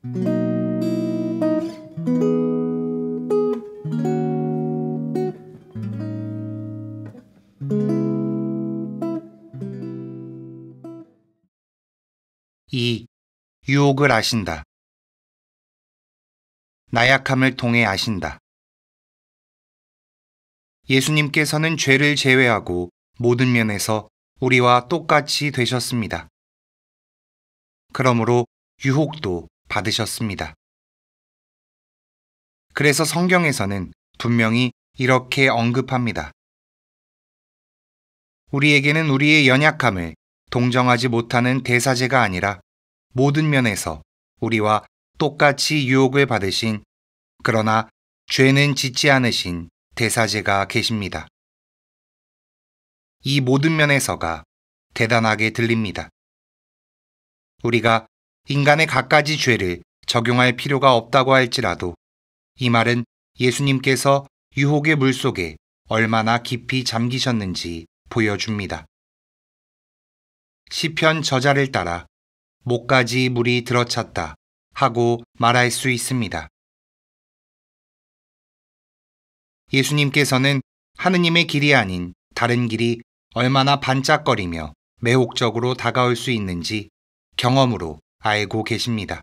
2. 유혹을 아신다. 나약함을 통해 아신다. 예수님께서는 죄를 제외하고 모든 면에서 우리와 똑같이 되셨습니다. 그러므로 유혹도 받으셨습니다. 그래서 성경에서는 분명히 이렇게 언급합니다. 우리에게는 우리의 연약함을 동정하지 못하는 대사제가 아니라 모든 면에서 우리와 똑같이 유혹을 받으신, 그러나 죄는 짓지 않으신 대사제가 계십니다. 이 모든 면에서가 대단하게 들립니다. 우리가 인간의 갖가지 죄를 적용할 필요가 없다고 할지라도 이 말은 예수님께서 유혹의 물속에 얼마나 깊이 잠기셨는지 보여줍니다. 시편 저자를 따라 목까지 물이 들어찼다 하고 말할 수 있습니다. 예수님께서는 하느님의 길이 아닌 다른 길이 얼마나 반짝거리며 매혹적으로 다가올 수 있는지 경험으로 알고 계십니다.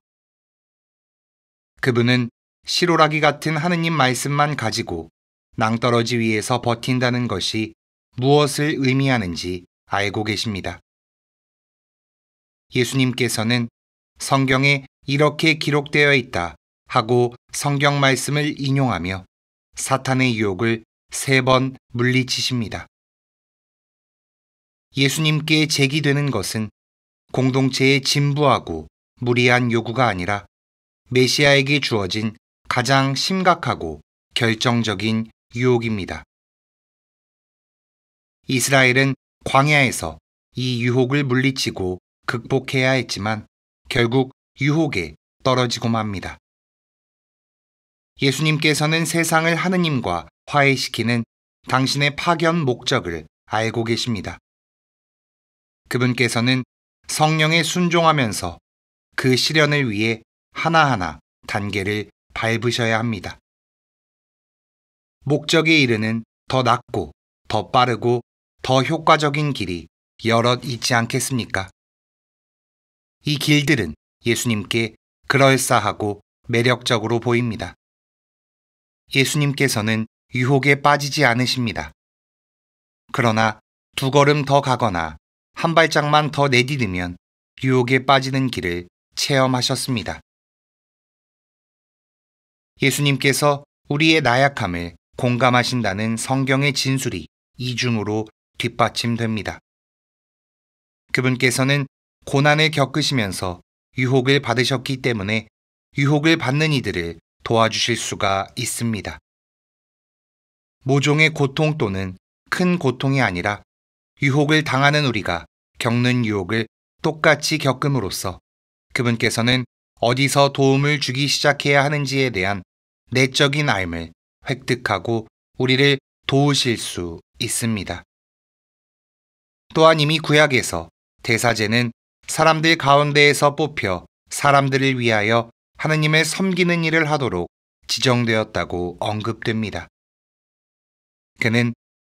그분은 시로라기 같은 하느님 말씀만 가지고 낭떠러지 위에서 버틴다는 것이 무엇을 의미하는지 알고 계십니다. 예수님께서는 성경에 이렇게 기록되어 있다 하고 성경 말씀을 인용하며 사탄의 유혹을 3번 물리치십니다. 예수님께 제기되는 것은 공동체의 진부하고 무리한 요구가 아니라 메시아에게 주어진 가장 심각하고 결정적인 유혹입니다. 이스라엘은 광야에서 이 유혹을 물리치고 극복해야 했지만 결국 유혹에 떨어지고 맙니다. 예수님께서는 세상을 하느님과 화해시키는 당신의 파견 목적을 알고 계십니다. 그분께서는 성령에 순종하면서 그 실현을 위해 하나하나 단계를 밟으셔야 합니다. 목적에 이르는 더 낫고 더 빠르고 더 효과적인 길이 여럿 있지 않겠습니까? 이 길들은 예수님께 그럴싸하고 매력적으로 보입니다. 예수님께서는 유혹에 빠지지 않으십니다. 그러나 2걸음 더 가거나 한 발짝만 더 내디디면 유혹에 빠지는 길을 체험하셨습니다. 예수님께서 우리의 나약함을 공감하신다는 성경의 진술이 이중으로 뒷받침됩니다. 그분께서는 고난을 겪으시면서 유혹을 받으셨기 때문에 유혹을 받는 이들을 도와주실 수가 있습니다. 모종의 고통 또는 큰 고통이 아니라 유혹을 당하는 우리가 겪는 유혹을 똑같이 겪음으로써 그분께서는 어디서 도움을 주기 시작해야 하는지에 대한 내적인 알을 획득하고 우리를 도우실 수 있습니다. 또한 이미 구약에서 대사제는 사람들 가운데에서 뽑혀 사람들을 위하여 하느님을 섬기는 일을 하도록 지정되었다고 언급됩니다. 그는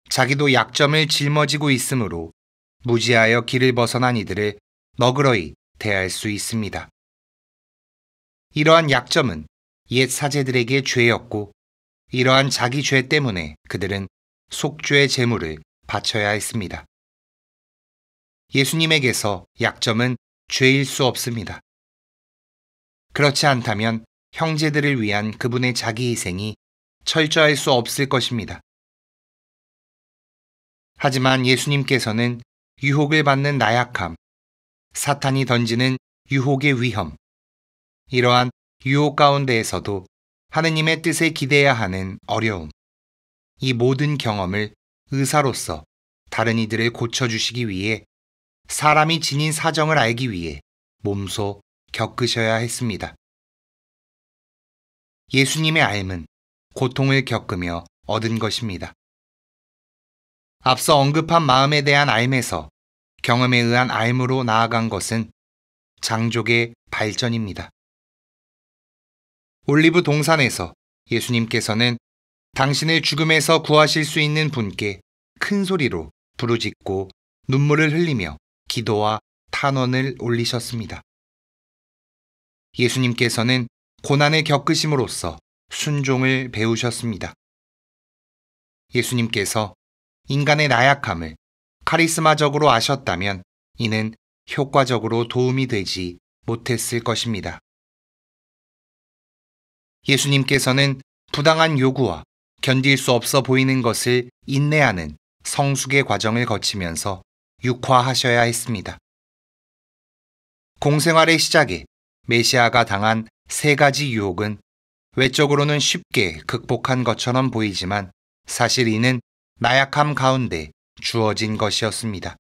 자기도 약점을 짊어지고 있으므로 무지하여 길을 벗어난 이들을 너그러이 대할 수 있습니다. 이러한 약점은 옛 사제들에게 죄였고 이러한 자기 죄 때문에 그들은 속죄 제물을 바쳐야 했습니다. 예수님에게서 약점은 죄일 수 없습니다. 그렇지 않다면 형제들을 위한 그분의 자기 희생이 철저할 수 없을 것입니다. 하지만 예수님께서는 유혹을 받는 나약함, 사탄이 던지는 유혹의 위험, 이러한 유혹 가운데에서도 하느님의 뜻에 기대야 하는 어려움, 이 모든 경험을 의사로서 다른 이들을 고쳐주시기 위해 사람이 지닌 사정을 알기 위해 몸소 겪으셔야 했습니다. 예수님의 삶은 고통을 겪으며 얻은 것입니다. 앞서 언급한 마음에 대한 삶에서 경험에 의한 삶으로 나아간 것은 장족의 발전입니다. 올리브 동산에서 예수님께서는 당신을 죽음에서 구하실 수 있는 분께 큰 소리로 부르짖고 눈물을 흘리며 기도와 탄원을 올리셨습니다. 예수님께서는 고난을 겪으심으로써 순종을 배우셨습니다. 예수님께서 인간의 나약함을 카리스마적으로 아셨다면 이는 효과적으로 도움이 되지 못했을 것입니다. 예수님께서는 부당한 요구와 견딜 수 없어 보이는 것을 인내하는 성숙의 과정을 거치면서 육화하셔야 했습니다. 공생활의 시작에 메시아가 당한 세 가지 유혹은 외적으로는 쉽게 극복한 것처럼 보이지만 사실 이는 나약함 가운데 주어진 것이었습니다.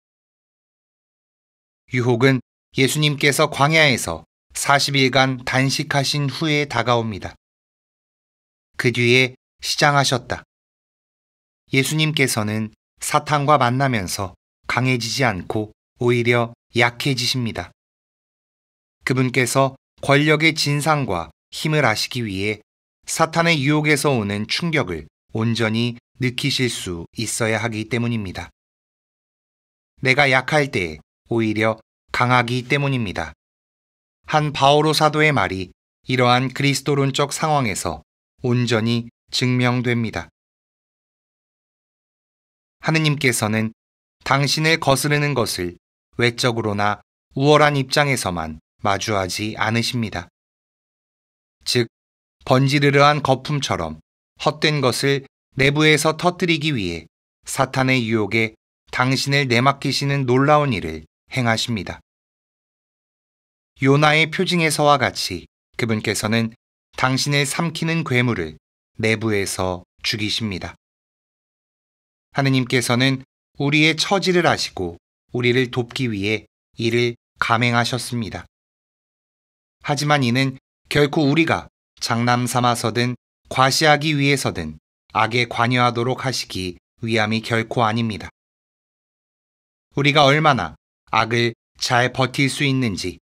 유혹은 예수님께서 광야에서 40일간 단식하신 후에 다가옵니다. 그 뒤에 시장하셨다. 예수님께서는 사탄과 만나면서 강해지지 않고 오히려 약해지십니다. 그분께서 권력의 진상과 힘을 아시기 위해 사탄의 유혹에서 오는 충격을 온전히 느끼실 수 있어야 하기 때문입니다. 내가 약할 때 오히려 강하기 때문입니다. 한 바오로 사도의 말이 이러한 그리스도론적 상황에서 온전히 증명됩니다. 하느님께서는 당신을 거스르는 것을 외적으로나 우월한 입장에서만 마주하지 않으십니다. 즉, 번지르르한 거품처럼 헛된 것을 내부에서 터뜨리기 위해 사탄의 유혹에 당신을 내맡기시는 놀라운 일을 행하십니다. 요나의 표징에서와 같이 그분께서는 당신을 삼키는 괴물을 내부에서 죽이십니다. 하느님께서는 우리의 처지를 아시고 우리를 돕기 위해 이를 감행하셨습니다. 하지만 이는 결코 우리가 장남 삼아서든 과시하기 위해서든 악에 관여하도록 하시기 위함이 결코 아닙니다. 우리가 얼마나 악을 잘 버틸 수 있는지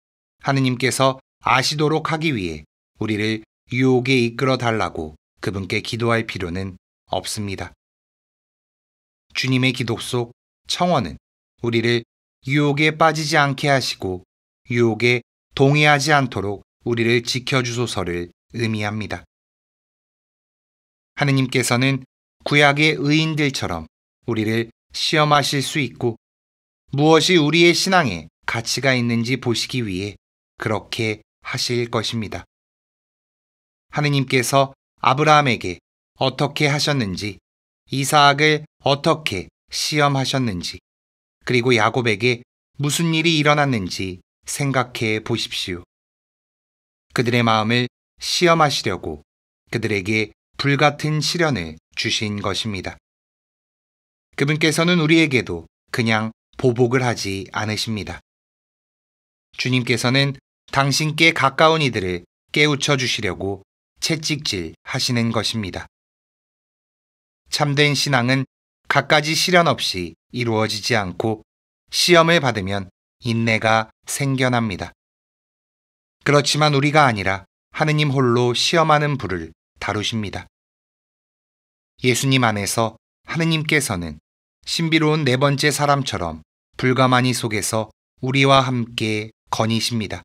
하느님께서 아시도록 하기 위해 우리를 유혹에 이끌어 달라고 그분께 기도할 필요는 없습니다. 주님의 기도 속 청원은 우리를 유혹에 빠지지 않게 하시고 유혹에 동의하지 않도록 우리를 지켜주소서를 의미합니다. 하느님께서는 구약의 의인들처럼 우리를 시험하실 수 있고 무엇이 우리의 신앙에 가치가 있는지 보시기 위해 그렇게 하실 것입니다. 하느님께서 아브라함에게 어떻게 하셨는지, 이삭을 어떻게 시험하셨는지, 그리고 야곱에게 무슨 일이 일어났는지 생각해 보십시오. 그들의 마음을 시험하시려고 그들에게 불같은 시련을 주신 것입니다. 그분께서는 우리에게도 그냥 보복을 하지 않으십니다. 주님께서는 당신께 가까운 이들을 깨우쳐 주시려고 채찍질 하시는 것입니다. 참된 신앙은 갖가지 시련 없이 이루어지지 않고 시험을 받으면 인내가 생겨납니다. 그렇지만 우리가 아니라 하느님 홀로 시험하는 불을 다루십니다. 예수님 안에서 하느님께서는 신비로운 네 번째 사람처럼 불가마니 속에서 우리와 함께 거니십니다.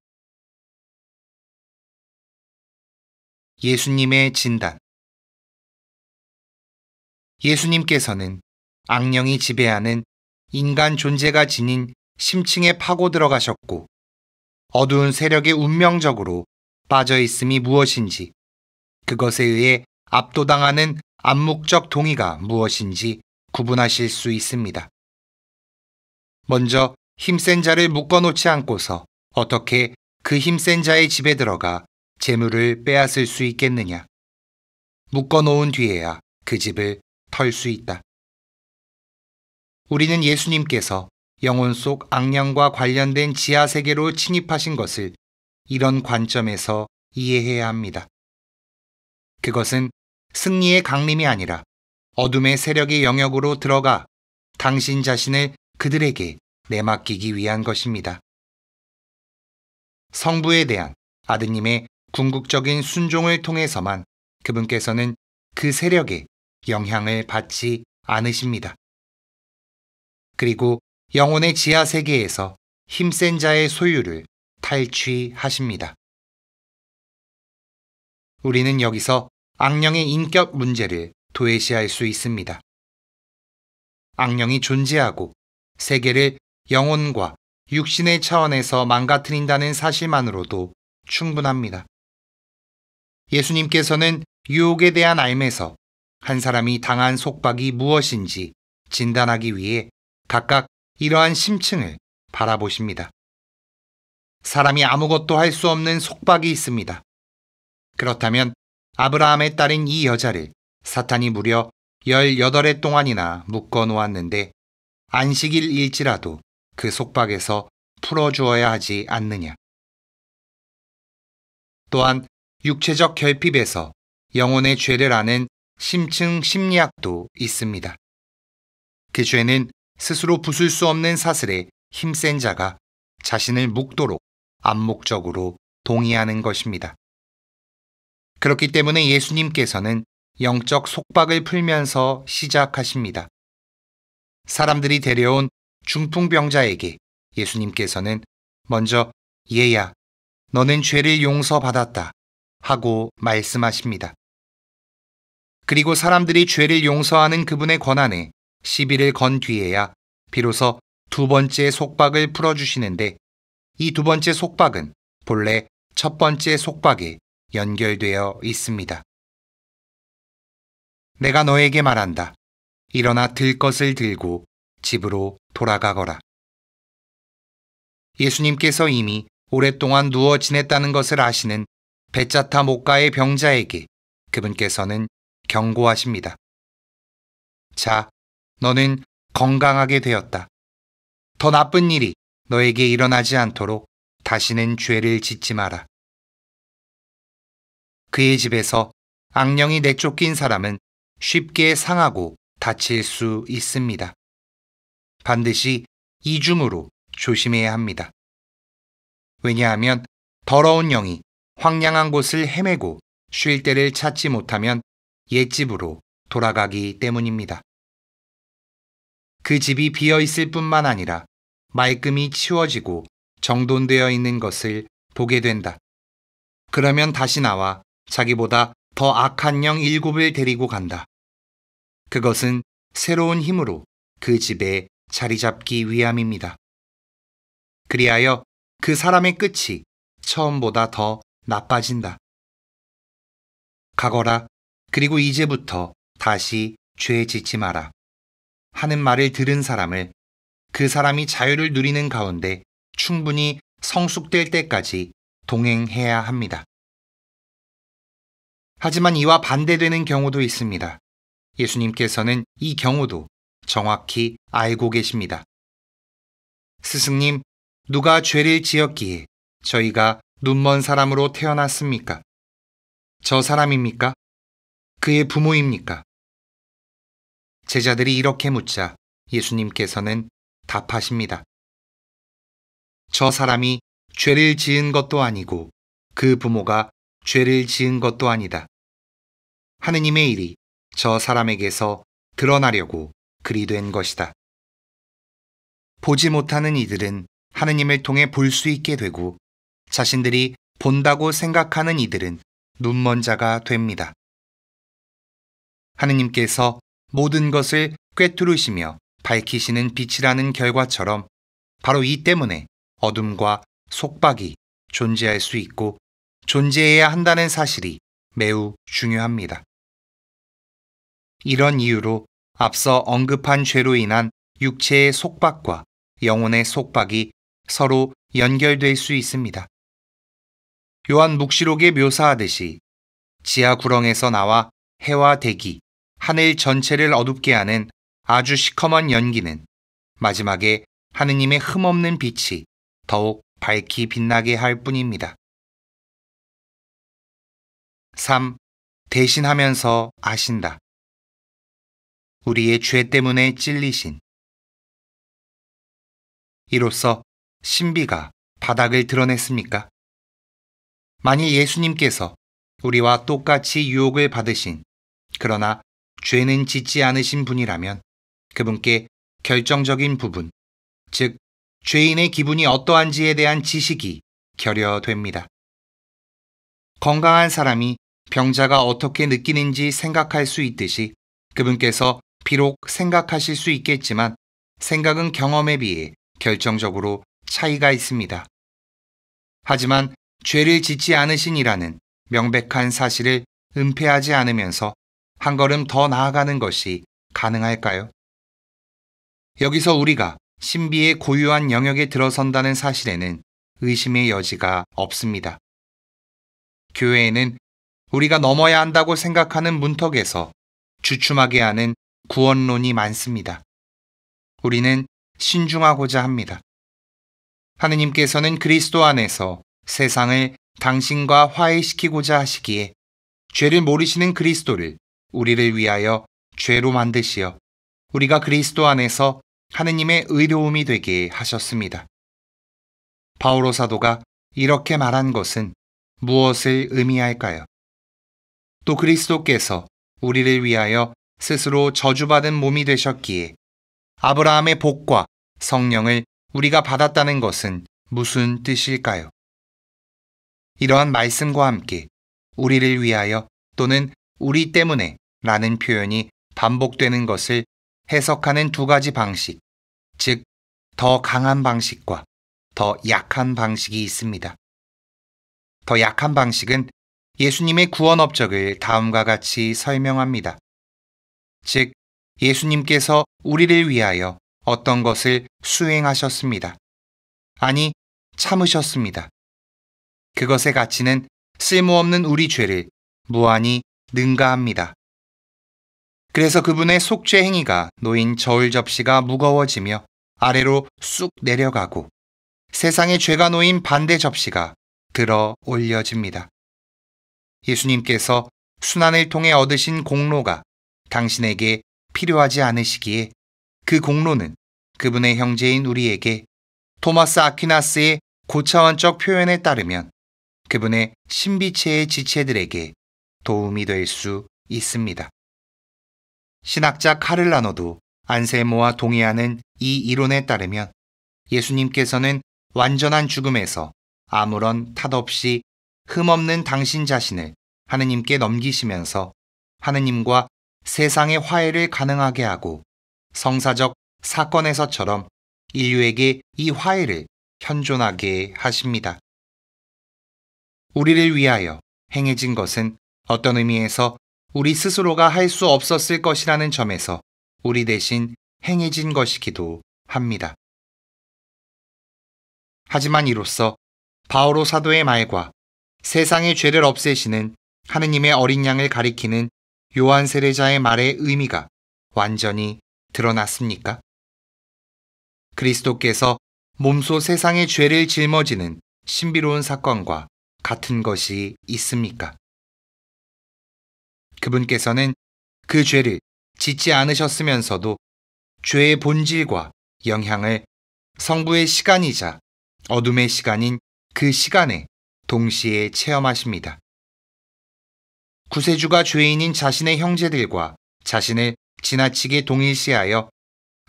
예수님의 진단. 예수님께서는 악령이 지배하는 인간 존재가 지닌 심층에 파고 들어가셨고 어두운 세력에 운명적으로 빠져 있음이 무엇인지, 그것에 의해 압도당하는 암묵적 동의가 무엇인지 구분하실 수 있습니다. 먼저 힘센 자를 묶어놓지 않고서 어떻게 그 힘센 자의 집에 들어가 재물을 빼앗을 수 있겠느냐. 묶어놓은 뒤에야 그 집을 털 수 있다. 우리는 예수님께서 영혼 속 악령과 관련된 지하세계로 침입하신 것을 이런 관점에서 이해해야 합니다. 그것은 승리의 강림이 아니라 어둠의 세력의 영역으로 들어가 당신 자신을 그들에게 내맡기기 위한 것입니다. 성부에 대한 아드님의 궁극적인 순종을 통해서만 그분께서는 그 세력에 영향을 받지 않으십니다. 그리고 영혼의 지하 세계에서 힘센 자의 소유를 탈취하십니다. 우리는 여기서 악령의 인격 문제를 도외시할 수 있습니다. 악령이 존재하고 세계를 영혼과 육신의 차원에서 망가뜨린다는 사실만으로도 충분합니다. 예수님께서는 유혹에 대한 알매서 한 사람이 당한 속박이 무엇인지 진단하기 위해 각각 이러한 심층을 바라보십니다. 사람이 아무것도 할 수 없는 속박이 있습니다. 그렇다면 아브라함의 딸인 이 여자를 사탄이 무려 18해 동안이나 묶어 놓았는데 안식일일지라도 그 속박에서 풀어주어야 하지 않느냐. 또한 육체적 결핍에서 영혼의 죄를 아는 심층 심리학도 있습니다. 그 죄는 스스로 부술 수 없는 사슬에 힘센 자가 자신을 묶도록 암묵적으로 동의하는 것입니다. 그렇기 때문에 예수님께서는 영적 속박을 풀면서 시작하십니다. 사람들이 데려온 중풍병자에게 예수님께서는 먼저 얘야, 너는 죄를 용서받았다 하고 말씀하십니다. 그리고 사람들이 죄를 용서하는 그분의 권한에 시비를 건 뒤에야 비로소 두 번째 속박을 풀어주시는데 이 두 번째 속박은 본래 첫 번째 속박에 연결되어 있습니다. 내가 너에게 말한다. 일어나 들 것을 들고 집으로 돌아가거라. 예수님께서 이미 오랫동안 누워 지냈다는 것을 아시는 베짜타 목가의 병자에게 그분께서는 경고하십니다. 자, 너는 건강하게 되었다. 더 나쁜 일이 너에게 일어나지 않도록 다시는 죄를 짓지 마라. 그의 집에서 악령이 내쫓긴 사람은 쉽게 상하고 다칠 수 있습니다. 반드시 이중으로 조심해야 합니다. 왜냐하면 더러운 영이 황량한 곳을 헤매고 쉴 때를 찾지 못하면 옛집으로 돌아가기 때문입니다. 그 집이 비어 있을 뿐만 아니라 말끔히 치워지고 정돈되어 있는 것을 보게 된다. 그러면 다시 나와 자기보다 더 악한 영 7을 데리고 간다. 그것은 새로운 힘으로 그 집에 자리 잡기 위함입니다. 그리하여 그 사람의 끝이 처음보다 더 나빠진다. 가거라. 그리고 이제부터 다시 죄 짓지 마라. 하는 말을 들은 사람을 그 사람이 자유를 누리는 가운데 충분히 성숙될 때까지 동행해야 합니다. 하지만 이와 반대되는 경우도 있습니다. 예수님께서는 이 경우도 정확히 알고 계십니다. 스승님, 누가 죄를 지었기에 저희가 눈먼 사람으로 태어났습니까? 저 사람입니까? 그의 부모입니까? 제자들이 이렇게 묻자 예수님께서는 답하십니다. 저 사람이 죄를 지은 것도 아니고 그 부모가 죄를 지은 것도 아니다. 하느님의 일이 저 사람에게서 드러나려고 그리 된 것이다. 보지 못하는 이들은 하느님을 통해 볼 수 있게 되고 자신들이 본다고 생각하는 이들은 눈먼 자가 됩니다. 하느님께서 모든 것을 꿰뚫으시며 밝히시는 빛이라는 결과처럼 바로 이 때문에 어둠과 속박이 존재할 수 있고 존재해야 한다는 사실이 매우 중요합니다. 이런 이유로 앞서 언급한 죄로 인한 육체의 속박과 영혼의 속박이 서로 연결될 수 있습니다. 요한 묵시록에 묘사하듯이 지하 구렁에서 나와 해와 대기, 하늘 전체를 어둡게 하는 아주 시커먼 연기는 마지막에 하느님의 흠없는 빛이 더욱 밝히 빛나게 할 뿐입니다. 3. 대신하면서 아신다. 우리의 죄 때문에 찔리신. 이로써 신비가 바닥을 드러냈습니까? 만일 예수님께서 우리와 똑같이 유혹을 받으신 그러나 죄는 짓지 않으신 분이라면 그분께 결정적인 부분, 즉 죄인의 기분이 어떠한지에 대한 지식이 결여됩니다. 건강한 사람이 병자가 어떻게 느끼는지 생각할 수 있듯이 그분께서 비록 생각하실 수 있겠지만 생각은 경험에 비해 결정적으로 차이가 있습니다. 하지만 죄를 짓지 않으신이라는 명백한 사실을 은폐하지 않으면서 한 걸음 더 나아가는 것이 가능할까요? 여기서 우리가 신비의 고유한 영역에 들어선다는 사실에는 의심의 여지가 없습니다. 교회에는 우리가 넘어야 한다고 생각하는 문턱에서 주춤하게 하는 구원론이 많습니다. 우리는 신중하고자 합니다. 하느님께서는 그리스도 안에서 세상을 당신과 화해시키고자 하시기에 죄를 모르시는 그리스도를 우리를 위하여 죄로 만드시어 우리가 그리스도 안에서 하느님의 의로움이 되게 하셨습니다. 바오로 사도가 이렇게 말한 것은 무엇을 의미할까요? 또 그리스도께서 우리를 위하여 스스로 저주받은 몸이 되셨기에 아브라함의 복과 성령을 우리가 받았다는 것은 무슨 뜻일까요? 이러한 말씀과 함께 우리를 위하여 또는 우리 때문에 라는 표현이 반복되는 것을 해석하는 두 가지 방식, 즉 더 강한 방식과 더 약한 방식이 있습니다. 더 약한 방식은 예수님의 구원 업적을 다음과 같이 설명합니다. 즉, 예수님께서 우리를 위하여 어떤 것을 수행하셨습니다. 아니, 참으셨습니다. 그것의 가치는 쓸모없는 우리 죄를 무한히 능가합니다. 그래서 그분의 속죄 행위가 놓인 저울 접시가 무거워지며 아래로 쑥 내려가고 세상의 죄가 놓인 반대 접시가 들어 올려집니다. 예수님께서 순환을 통해 얻으신 공로가 당신에게 필요하지 않으시기에 그 공로는 그분의 형제인 우리에게 토마스 아퀴나스의 고차원적 표현에 따르면 그분의 신비체의 지체들에게 도움이 될 수 있습니다. 신학자 카를라노도 안셀모와 동의하는 이 이론에 따르면 예수님께서는 완전한 죽음에서 아무런 탓 없이 흠없는 당신 자신을 하느님께 넘기시면서 하느님과 세상의 화해를 가능하게 하고 성사적 사건에서처럼 인류에게 이 화해를 현존하게 하십니다. 우리를 위하여 행해진 것은 어떤 의미에서 우리 스스로가 할 수 없었을 것이라는 점에서 우리 대신 행해진 것이기도 합니다. 하지만 이로써 바오로 사도의 말과 세상의 죄를 없애시는 하느님의 어린 양을 가리키는 요한 세례자의 말의 의미가 완전히 드러났습니까? 그리스도께서 몸소 세상의 죄를 짊어지는 신비로운 사건과 같은 것이 있습니까? 그분께서는 그 죄를 짓지 않으셨으면서도 죄의 본질과 영향을 성부의 시간이자 어둠의 시간인 그 시간에 동시에 체험하십니다. 구세주가 죄인인 자신의 형제들과 자신을 지나치게 동일시하여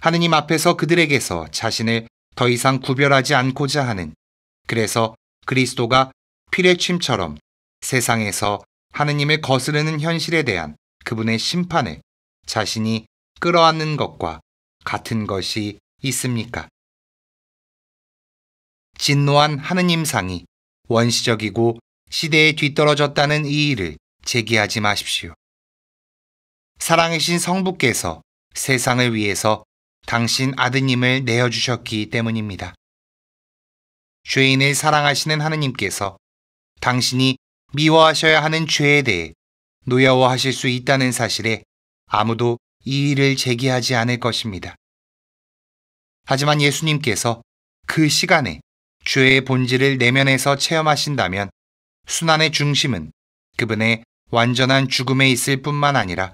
하느님 앞에서 그들에게서 자신을 더 이상 구별하지 않고자 하는, 그래서 그리스도가 피뢰침처럼 세상에서 하느님을 거스르는 현실에 대한 그분의 심판을 자신이 끌어안는 것과 같은 것이 있습니까? 진노한 하느님상이 원시적이고 시대에 뒤떨어졌다는 이 일을 제기하지 마십시오. 사랑이신 성부께서 세상을 위해서 당신 아드님을 내어주셨기 때문입니다. 죄인을 사랑하시는 하느님께서 당신이 미워하셔야 하는 죄에 대해 노여워하실 수 있다는 사실에 아무도 이 일을 제기하지 않을 것입니다. 하지만 예수님께서 그 시간에 죄의 본질을 내면에서 체험하신다면 순환의 중심은 그분의 완전한 죽음에 있을 뿐만 아니라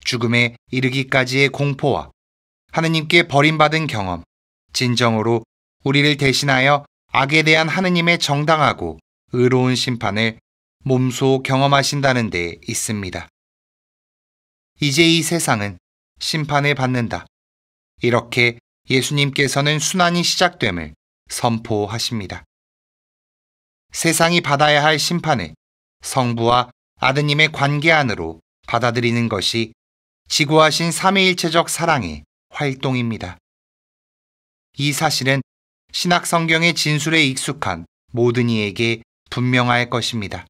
죽음에 이르기까지의 공포와 하느님께 버림받은 경험, 진정으로 우리를 대신하여 악에 대한 하느님의 정당하고 의로운 심판을 몸소 경험하신다는 데 있습니다. 이제 이 세상은 심판을 받는다. 이렇게 예수님께서는 순환이 시작됨을 선포하십니다. 세상이 받아야 할 심판을 성부와 아드님의 관계 안으로 받아들이는 것이 지고하신 삼위일체적 사랑의 활동입니다. 이 사실은 신약 성경의 진술에 익숙한 모든 이에게 분명할 것입니다.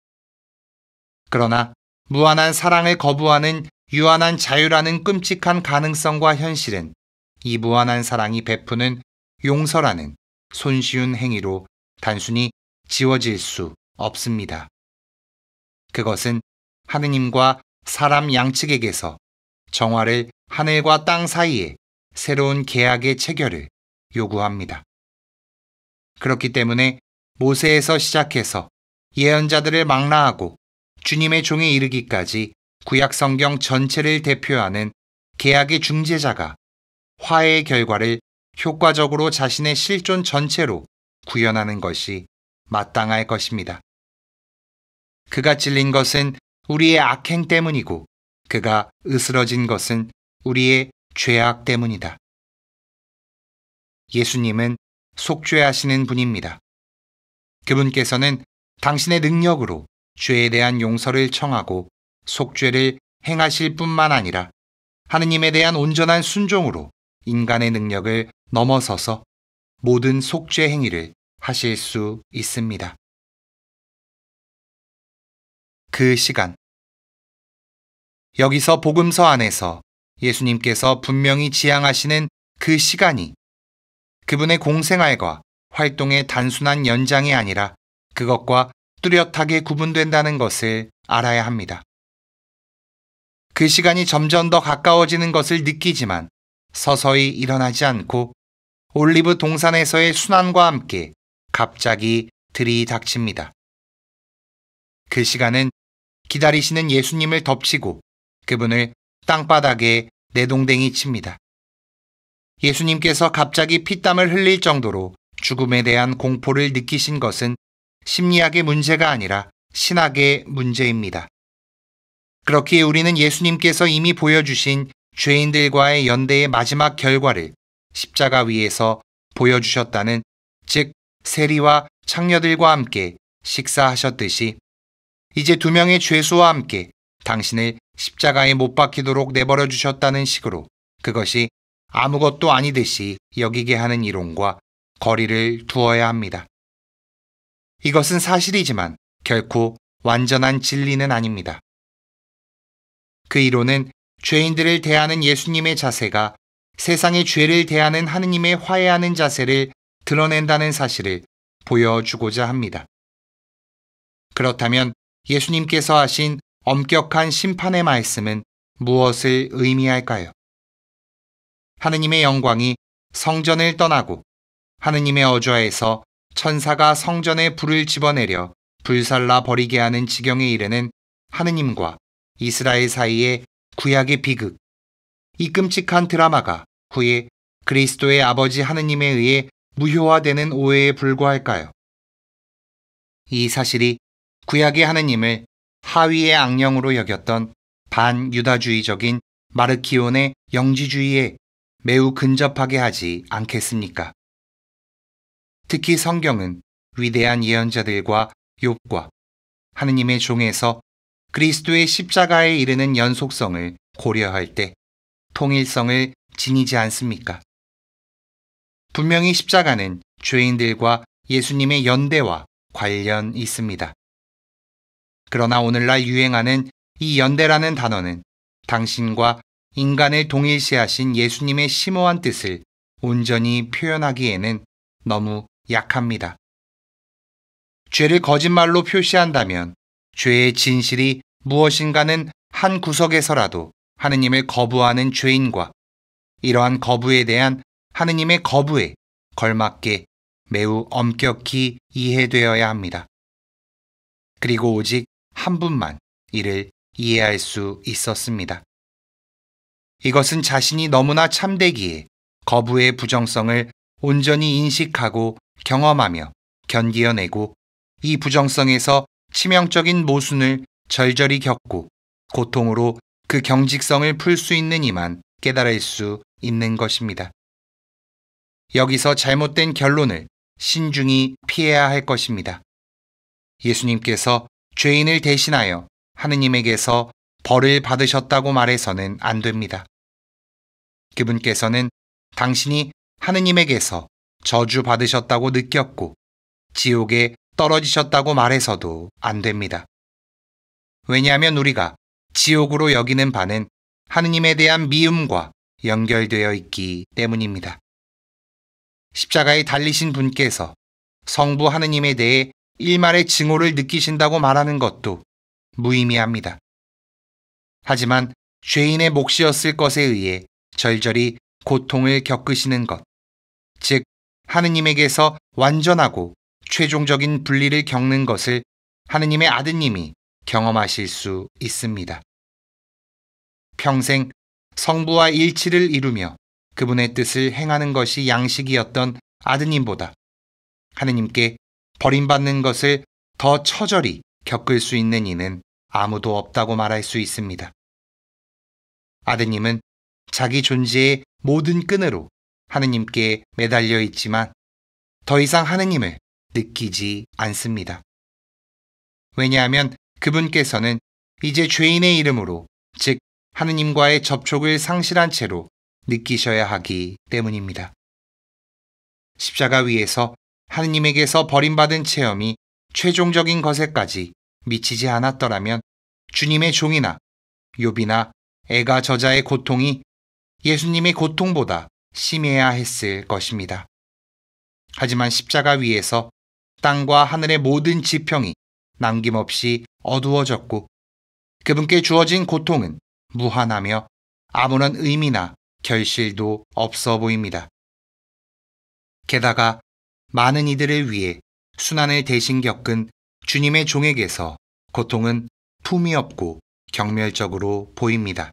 그러나 무한한 사랑을 거부하는 유한한 자유라는 끔찍한 가능성과 현실은 이 무한한 사랑이 베푸는 용서라는 손쉬운 행위로 단순히 지워질 수 없습니다. 그것은 하느님과 사람 양측에게서 정화를 하늘과 땅 사이에 새로운 계약의 체결을 요구합니다. 그렇기 때문에 모세에서 시작해서 예언자들을 망라하고 주님의 종에 이르기까지 구약 성경 전체를 대표하는 계약의 중재자가 화해의 결과를 효과적으로 자신의 실존 전체로 구현하는 것이 마땅할 것입니다. 그가 찔린 것은 우리의 악행 때문이고 그가 으스러진 것은 우리의 죄악 때문이다. 예수님은 속죄하시는 분입니다. 그분께서는 당신의 능력으로 죄에 대한 용서를 청하고 속죄를 행하실 뿐만 아니라 하느님에 대한 온전한 순종으로 인간의 능력을 넘어서서 모든 속죄 행위를 하실 수 있습니다. 그 시간. 여기서 복음서 안에서 예수님께서 분명히 지향하시는 그 시간이 그분의 공생활과 활동의 단순한 연장이 아니라 그것과 뚜렷하게 구분된다는 것을 알아야 합니다. 그 시간이 점점 더 가까워지는 것을 느끼지만 서서히 일어나지 않고 올리브 동산에서의 순환과 함께 갑자기 들이닥칩니다. 그 시간은 기다리시는 예수님을 덮치고 그분을 땅바닥에 내동댕이 칩니다. 예수님께서 갑자기 피땀을 흘릴 정도로 죽음에 대한 공포를 느끼신 것은 심리학의 문제가 아니라 신학의 문제입니다. 그렇기에 우리는 예수님께서 이미 보여주신 죄인들과의 연대의 마지막 결과를 십자가 위에서 보여주셨다는, 즉 세리와 창녀들과 함께 식사하셨듯이 이제 두 명의 죄수와 함께 당신을 십자가에 못 박히도록 내버려 주셨다는 식으로 그것이 아무것도 아니듯이 여기게 하는 이론과 거리를 두어야 합니다. 이것은 사실이지만 결코 완전한 진리는 아닙니다. 그 이론은 죄인들을 대하는 예수님의 자세가 세상의 죄를 대하는 하느님의 화해하는 자세를 드러낸다는 사실을 보여주고자 합니다. 그렇다면 예수님께서 하신 엄격한 심판의 말씀은 무엇을 의미할까요? 하느님의 영광이 성전을 떠나고 하느님의 어좌에서 천사가 성전에 불을 집어내려 불살라 버리게 하는 지경에 이르는 하느님과 이스라엘 사이의 구약의 비극, 이 끔찍한 드라마가 후에 그리스도의 아버지 하느님에 의해 무효화되는 오해에 불과할까요? 이 사실이 구약의 하느님을 하위의 악령으로 여겼던 반유다주의적인 마르키온의 영지주의에 매우 근접하게 하지 않겠습니까? 특히 성경은 위대한 예언자들과 욥과 하느님의 종에서 그리스도의 십자가에 이르는 연속성을 고려할 때 통일성을 지니지 않습니까? 분명히 십자가는 죄인들과 예수님의 연대와 관련이 있습니다. 그러나 오늘날 유행하는 이 연대라는 단어는 당신과 인간을 동일시하신 예수님의 심오한 뜻을 온전히 표현하기에는 너무 약합니다. 죄를 거짓말로 표시한다면 죄의 진실이 무엇인가는 한 구석에서라도 하느님을 거부하는 죄인과 이러한 거부에 대한 하느님의 거부에 걸맞게 매우 엄격히 이해되어야 합니다. 그리고 오직 한 분만 이를 이해할 수 있었습니다. 이것은 자신이 너무나 참되기에 거부의 부정성을 온전히 인식하고 경험하며 견디어내고 이 부정성에서 치명적인 모순을 절절히 겪고 고통으로 그 경직성을 풀 수 있는 이만 깨달을 수 있는 것입니다. 여기서 잘못된 결론을 신중히 피해야 할 것입니다. 예수님께서 죄인을 대신하여 하느님에게서 벌을 받으셨다고 말해서는 안 됩니다. 그분께서는 당신이 하느님에게서 저주 받으셨다고 느꼈고 지옥에 떨어지셨다고 말해서도 안 됩니다. 왜냐하면 우리가 지옥으로 여기는 바는 하느님에 대한 미움과 연결되어 있기 때문입니다. 십자가에 달리신 분께서 성부 하느님에 대해 일말의 증오를 느끼신다고 말하는 것도 무의미합니다. 하지만 죄인의 몫이었을 것에 의해 절절히 고통을 겪으시는 것, 즉 하느님에게서 완전하고 최종적인 분리를 겪는 것을 하느님의 아드님이 경험하실 수 있습니다. 평생 성부와 일치를 이루며 그분의 뜻을 행하는 것이 양식이었던 아드님보다 하느님께 버림받는 것을 더 처절히 겪을 수 있는 이는 아무도 없다고 말할 수 있습니다. 아드님은 자기 존재의 모든 끈으로 하느님께 매달려 있지만 더 이상 하느님을 느끼지 않습니다. 왜냐하면 그분께서는 이제 죄인의 이름으로, 즉 하느님과의 접촉을 상실한 채로 느끼셔야 하기 때문입니다. 십자가 위에서 하느님에게서 버림받은 체험이 최종적인 것에까지 미치지 않았더라면 주님의 종이나 욥이나 애가 저자의 고통이 예수님의 고통보다 심해야 했을 것입니다. 하지만 십자가 위에서 땅과 하늘의 모든 지평이 남김없이 어두워졌고 그분께 주어진 고통은 무한하며 아무런 의미나 결실도 없어 보입니다. 게다가 많은 이들을 위해 순환을 대신 겪은 주님의 종에게서 고통은 품이 없고 경멸적으로 보입니다.